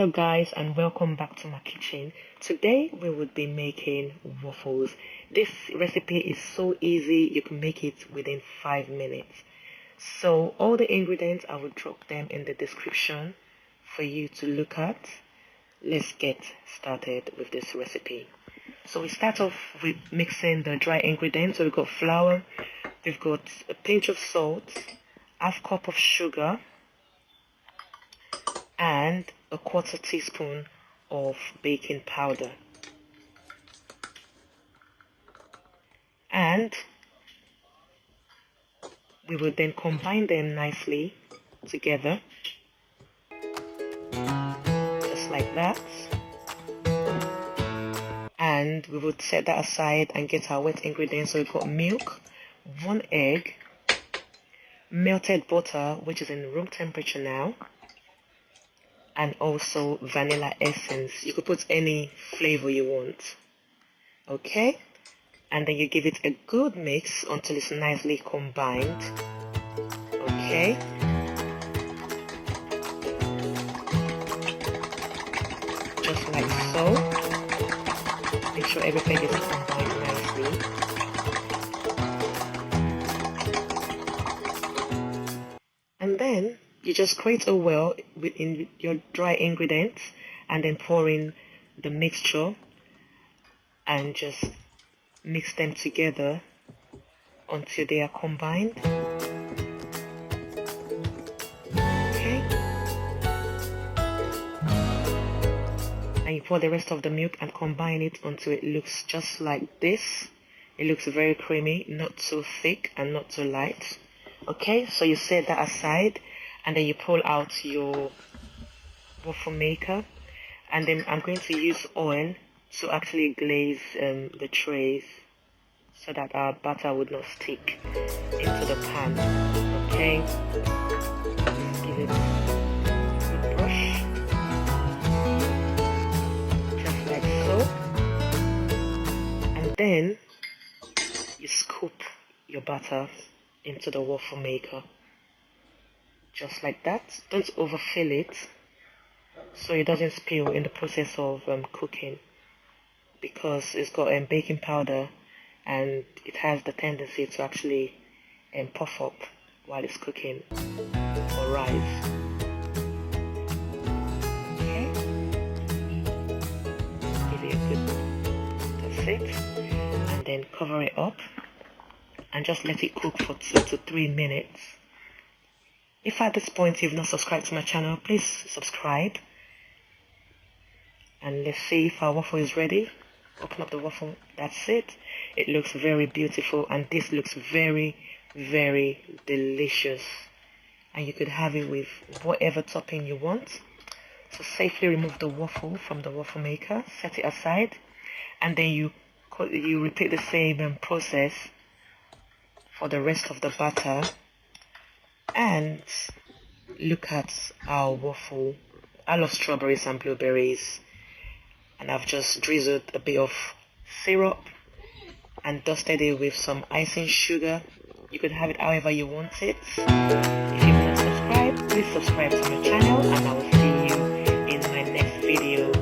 Hello guys, and welcome back to my kitchen. Today we would be making waffles. This recipe is so easy, you can make it within 5 minutes. So all the ingredients, I will drop them in the description for you to look at. Let's get started with this recipe. So we start off with mixing the dry ingredients. So we've got flour, we've got a pinch of salt, half cup of sugar, and a 1/4 teaspoon of baking powder. And we will then combine them nicely together, just like that. And we will set that aside and get our wet ingredients. So we've got milk, 1 egg, melted butter, which is in room temperature now, and also vanilla essence. You could put any flavor you want. Okay, and then you give it a good mix until it's nicely combined. Okay, just like so. Make sure everything is combined nicely. And then you just create a well within your dry ingredients and then pour in the mixture and just mix them together until they are combined. Okay. And you pour the rest of the milk and combine it until it looks just like this. It looks very creamy, not too thick and not too light. Okay, so you set that aside. And then you pull out your waffle maker, and then I'm going to use oil to actually glaze the trays so that our batter would not stick into the pan. Okay, just give it a good brush, just like so, and then you scoop your batter into the waffle maker. Just like that. Don't overfill it so it doesn't spill in the process of cooking, because it's got baking powder and it has the tendency to actually puff up while it's cooking or rise. Okay, give it a good, that's it, and then cover it up and just let it cook for 2 to 3 minutes. If at this point you've not subscribed to my channel, please subscribe. And let's see if our waffle is ready. Open up the waffle. That's it. It looks very beautiful, and this looks very, very delicious. And you could have it with whatever topping you want. So safely remove the waffle from the waffle maker, set it aside, and then you repeat the same process for the rest of the batter. And look at our waffle. I love strawberries and blueberries, and I've just drizzled a bit of syrup and dusted it with some icing sugar. You could have it however you want it. If you've not subscribed, please subscribe to my channel, and I will see you in my next video.